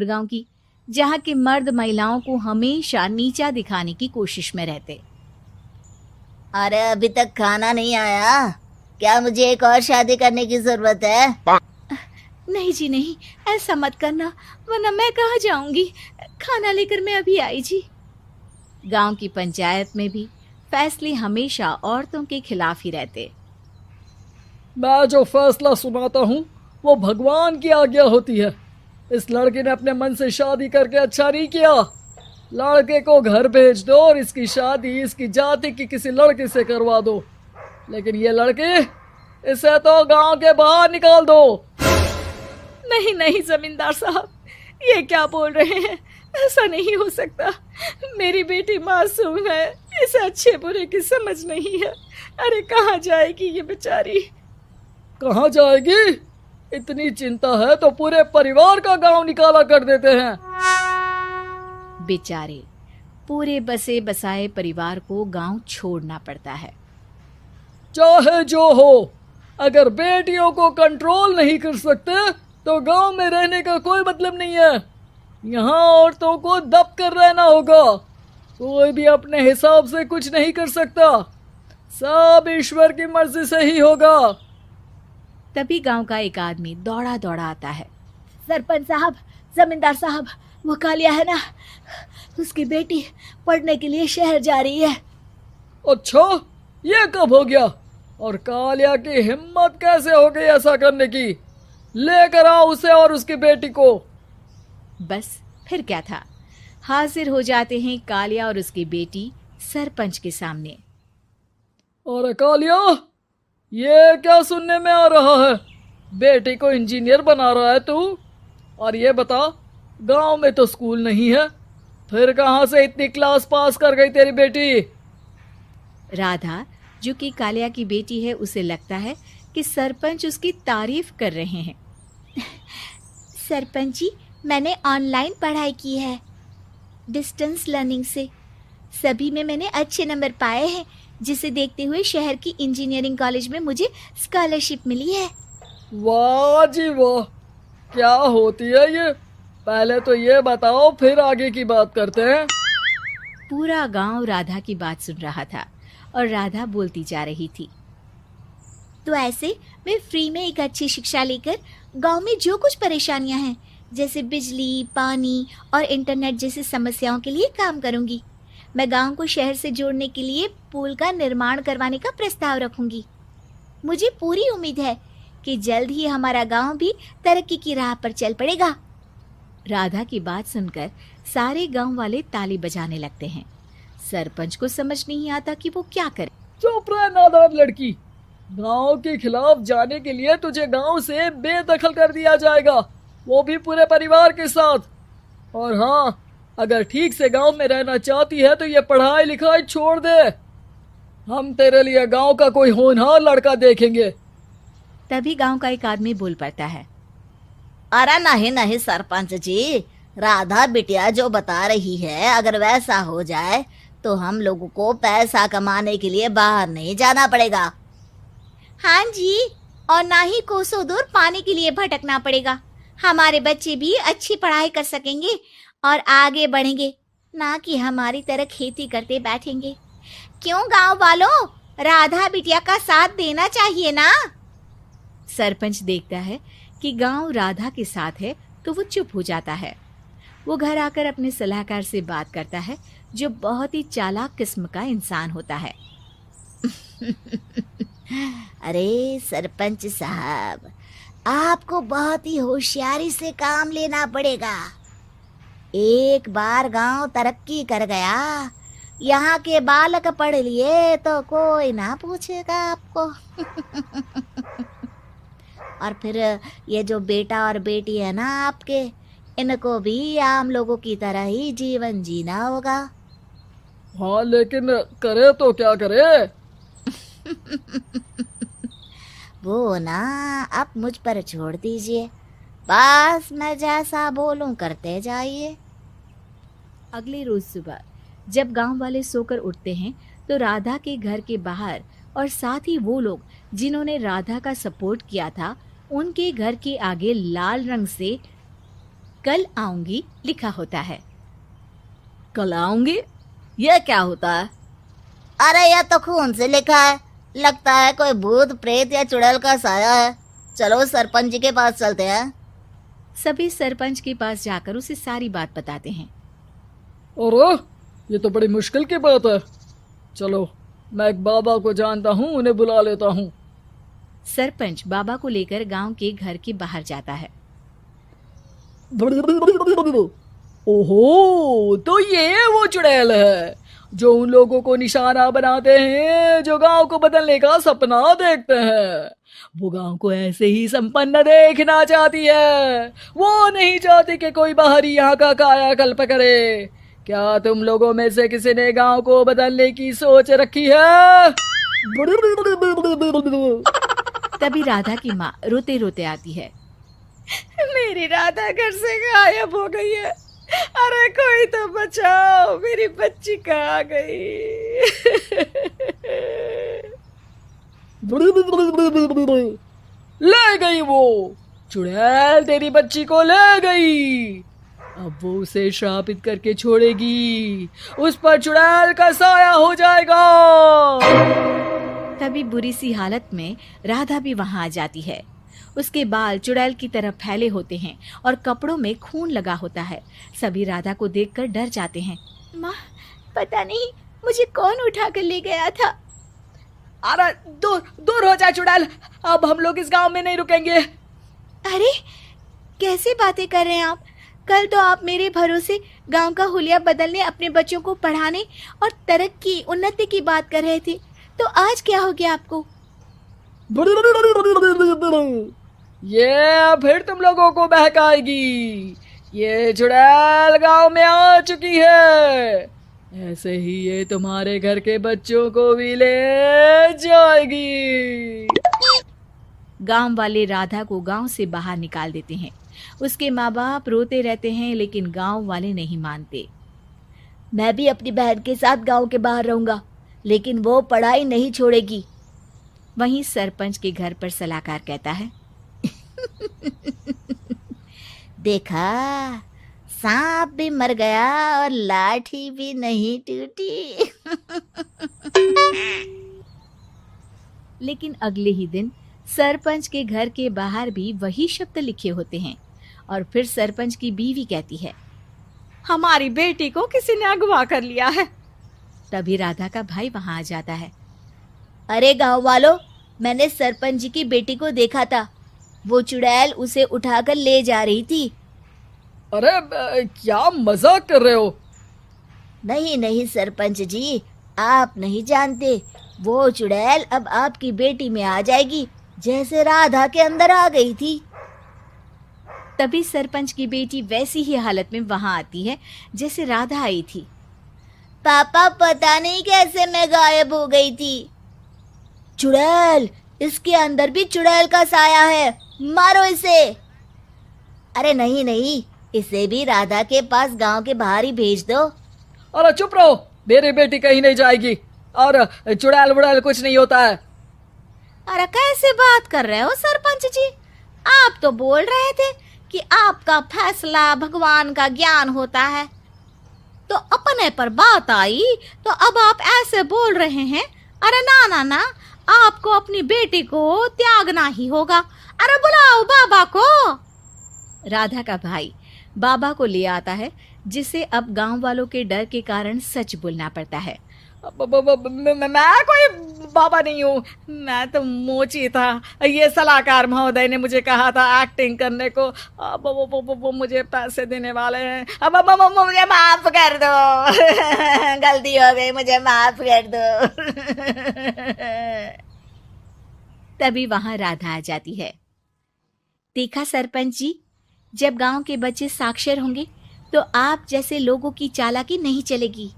गांव की, जहाँ के मर्द महिलाओं को हमेशा नीचा दिखाने की कोशिश में रहते। अरे अभी तक खाना नहीं आया, क्या मुझे एक और शादी करने की जरूरत है? नहीं जी नहीं, ऐसा मत करना, वरना मैं कहाँ जाऊंगी। खाना लेकर मैं अभी आई जी। गांव की पंचायत में भी फैसले हमेशा औरतों के खिलाफ ही रहते। मैं जो फैसला सुनाता हूँ वो भगवान की आज्ञा होती है। इस लड़के ने अपने मन से शादी करके अच्छा नहीं किया। लड़के को घर भेज दो और इसकी शादी इसकी जाति की किसी लड़के से करवा दो। लेकिन ये लड़की, इसे तो गांव के बाहर निकाल दो। नहीं नहीं जमींदार साहब, ये क्या बोल रहे हैं? ऐसा नहीं हो सकता। मेरी बेटी मासूम है, इसे अच्छे बुरे की समझ नहीं है। अरे कहाँ जाएगी ये बेचारी? कहाँ जाएगी? इतनी चिंता है तो पूरे परिवार का गांव निकाला कर देते हैं। बेचारे पूरे बसे बसाए परिवार को गांव छोड़ना पड़ता है। चाहे जो हो, अगर बेटियों को कंट्रोल नहीं कर सकते तो गांव में रहने का कोई मतलब नहीं है। यहाँ औरतों को दब कर रहना होगा। कोई भी अपने हिसाब से कुछ नहीं कर सकता, सब ईश्वर की मर्जी से ही होगा। तभी गांव का एक आदमी दौड़ा दौड़ा आता है। सरपंच साहब, जमींदार साहब, वो कालिया है ना, उसकी बेटी पढ़ने के लिए शहर जा रही है। अच्छा, ये कब हो गया? और कालिया की हिम्मत कैसे हो गई ऐसा करने की? लेकर आओ उसे और उसकी बेटी को। बस फिर क्या था, हाजिर हो जाते हैं कालिया और उसकी बेटी सरपंच के सामने। और कालिया, ये क्या सुनने में आ रहा है? बेटी को इंजीनियर बना रहा है तू? और ये बता, गांव में तो स्कूल नहीं है, फिर कहाँ से इतनी क्लास पास कर गई तेरी बेटी? राधा, जो कि कालिया की बेटी है, उसे लगता है कि सरपंच उसकी तारीफ कर रहे हैं। सरपंच जी, मैंने ऑनलाइन पढ़ाई की है, डिस्टेंस लर्निंग से। सभी में मैंने अच्छे नंबर पाए हैं, जिसे देखते हुए शहर की इंजीनियरिंग कॉलेज में मुझे स्कॉलरशिप मिली है। वाह जी वाह, क्या होती है ये? पहले तो ये बताओ, फिर आगे की बात करते हैं। पूरा गांव राधा की बात सुन रहा था और राधा बोलती जा रही थी। तो ऐसे मैं फ्री में एक अच्छी शिक्षा लेकर गांव में जो कुछ परेशानियां हैं, जैसे बिजली, पानी और इंटरनेट जैसी समस्याओं के लिए काम करूंगी। मैं गांव को शहर से जोड़ने के लिए पुल का निर्माण करवाने का प्रस्ताव रखूंगी। मुझे पूरी उम्मीद है कि जल्द ही हमारा गांव भी तरक्की की राह पर चल पड़ेगा। राधा की बात सुनकर सारे गांव वाले ताली बजाने लगते हैं। सरपंच को समझ नहीं आता कि वो क्या करे। चुप रह नादान लड़की, गांव के खिलाफ जाने के लिए तुझे गांव से बेदखल कर दिया जाएगा, वो भी पूरे परिवार के साथ। और हाँ, अगर ठीक से गांव में रहना चाहती है तो ये पढ़ाई लिखाई छोड़ दे। हम तेरे लिए गांव का कोई होनहार लड़का देखेंगे। तभी गांव का एक आदमी बोल पड़ता है। अरे नहीं नहीं सरपंच जी, राधा बिटिया जो बता रही है, अगर वैसा हो जाए तो हम लोगों को पैसा कमाने के लिए बाहर नहीं जाना पड़ेगा। हाँ जी, और ना ही कोसों दूर पानी के लिए भटकना पड़ेगा। हमारे बच्चे भी अच्छी पढ़ाई कर सकेंगे और आगे बढ़ेंगे, ना कि हमारी तरह खेती करते बैठेंगे। क्यों गांव वालों, राधा बिटिया का साथ देना चाहिए ना। सरपंच देखता है कि गांव राधा के साथ है तो वो चुप हो जाता है। वो घर आकर अपने सलाहकार से बात करता है, जो बहुत ही चालाक किस्म का इंसान होता है। अरे सरपंच साहब, आपको बहुत ही होशियारी से काम लेना पड़ेगा। एक बार गांव तरक्की कर गया, यहाँ के बालक पढ़ लिए तो कोई ना पूछेगा आपको। और फिर ये जो बेटा और बेटी है ना आपके, इनको भी आम लोगों की तरह ही जीवन जीना होगा। हाँ, लेकिन करे तो क्या करे? वो ना आप मुझ पर छोड़ दीजिए, बस मैं जैसा बोलूं करते जाइए। अगले रोज सुबह जब गांव वाले सोकर उठते हैं तो राधा के घर के बाहर और साथ ही वो लोग जिन्होंने राधा का सपोर्ट किया था, उनके घर के आगे लाल रंग से कल आऊंगी लिखा होता है। कल आऊंगी, यह क्या होता है? अरे यह तो खून से लिखा है, लगता है कोई भूत प्रेत या चुड़ैल का साया है। चलो सरपंच जी के पास चलते हैं। सभी सरपंच के पास जाकर उसे सारी बात बताते हैं। अरे ये तो बड़ी मुश्किल की बात है। चलो मैं एक बाबा को जानता हूँ, उन्हें बुला लेता हूँ। सरपंच बाबा को लेकर गांव के घर के बाहर जाता है। ओहो, तो ये वो चुड़ैल है जो उन लोगों को निशाना बनाते हैं जो गांव को बदलने का सपना देखते हैं। वो गांव को ऐसे ही संपन्न देखना चाहती है। वो नहीं चाहती कि कोई बाहरी यहाँ का कायाकल्प करे। क्या तुम लोगों में से किसी ने गांव को बदलने की सोच रखी है? तभी राधा की माँ रोते रोते आती है। मेरी राधा घर से गायब हो गई है। अरे कोई तो बचाओ, मेरी बच्ची कहाँ गई? ले गई वो चुड़ैल, तेरी बच्ची को ले गई। अब वो उसे श्रापित करके छोड़ेगी, उस पर चुड़ैल का साया हो जाएगा। तभी बुरी सी हालत में राधा भी वहां आ जाती है। उसके बाल चुड़ैल की तरह फैले होते हैं और कपड़ों में खून लगा होता है। सभी राधा को देखकर डर जाते हैं। माँ, पता नहीं मुझे कौन उठा कर ले गया था। अरे दूर दूर हो जा चुड़ैल, अब हम लोग इस गांव में नहीं रुकेंगे। अरे कैसे बातें कर रहे हैं आप? कल तो आप मेरे भरोसे गांव का हुलिया बदलने, अपने बच्चों को पढ़ाने और तरक्की उन्नति की बात कर रहे थे, तो आज क्या हो गया आपको? ये फिर तुम लोगों को बहकाएगी। ये चुड़ैल गांव में आ चुकी है, ऐसे ही ये तुम्हारे घर के बच्चों को भी ले जाएगी। गांव वाले राधा को गांव से बाहर निकाल देते हैं। उसके माँ बाप रोते रहते हैं, लेकिन गांव वाले नहीं मानते। मैं भी अपनी बहन के साथ गांव के बाहर रहूंगा, लेकिन वो पढ़ाई नहीं छोड़ेगी। वहीं सरपंच के घर पर सलाहकार कहता है। देखा, सांप भी मर गया और लाठी भी नहीं टूटी। लेकिन अगले ही दिन सरपंच के घर के बाहर भी वही शब्द लिखे होते हैं और फिर सरपंच की बीवी कहती है, हमारी बेटी को किसी ने अगवा कर लिया है। तभी राधा का भाई वहां आ जाता है। अरे गांव वालों, मैंने सरपंच जी की बेटी को देखा था। वो चुड़ैल उसे उठाकर ले जा रही थी। अरे क्या मजाक कर रहे हो? नहीं नहीं सरपंच जी, आप नहीं जानते। वो चुड़ैल अब आपकी बेटी में आ जाएगी, जैसे राधा के अंदर आ गई थी। तभी सरपंच की बेटी वैसी ही हालत में वहां आती है जैसे राधा आई थी। पापा, पता नहीं कैसे मैं गायब हो गई थी। चुड़ैल, इसके अंदर भी चुड़ैल का साया है, मारो इसे। अरे नहीं नहीं, इसे भी राधा के पास गांव के बाहर ही भेज दो। अरे चुप रहो, मेरी बेटी कहीं नहीं जाएगी और चुड़ैल वुड़ैल कुछ नहीं होता है। अरे कैसे बात कर रहे हो सरपंच जी? आप तो बोल रहे थे कि आपका फैसला भगवान का ज्ञान होता है, तो अपने पर बात आई तो अब आप ऐसे बोल रहे हैं। अरे ना ना ना, आपको अपनी बेटी को त्यागना ही होगा। अरे बुलाओ बाबा को। राधा का भाई बाबा को ले आता है, जिसे अब गांव वालों के डर के कारण सच बोलना पड़ता है। मैं कोई बाबा नहीं हूँ, मैं तो मोची था। ये सलाहकार महोदय ने मुझे कहा था एक्टिंग करने को। अब वो मुझे पैसे देने वाले हैं। अब मुझे माफ कर दो। गलती हो गई, मुझे माफ कर दो। तभी वहां राधा आ जाती है। देखा सरपंच जी, जब गांव के बच्चे साक्षर होंगे तो आप जैसे लोगों की चालाकी नहीं चलेगी।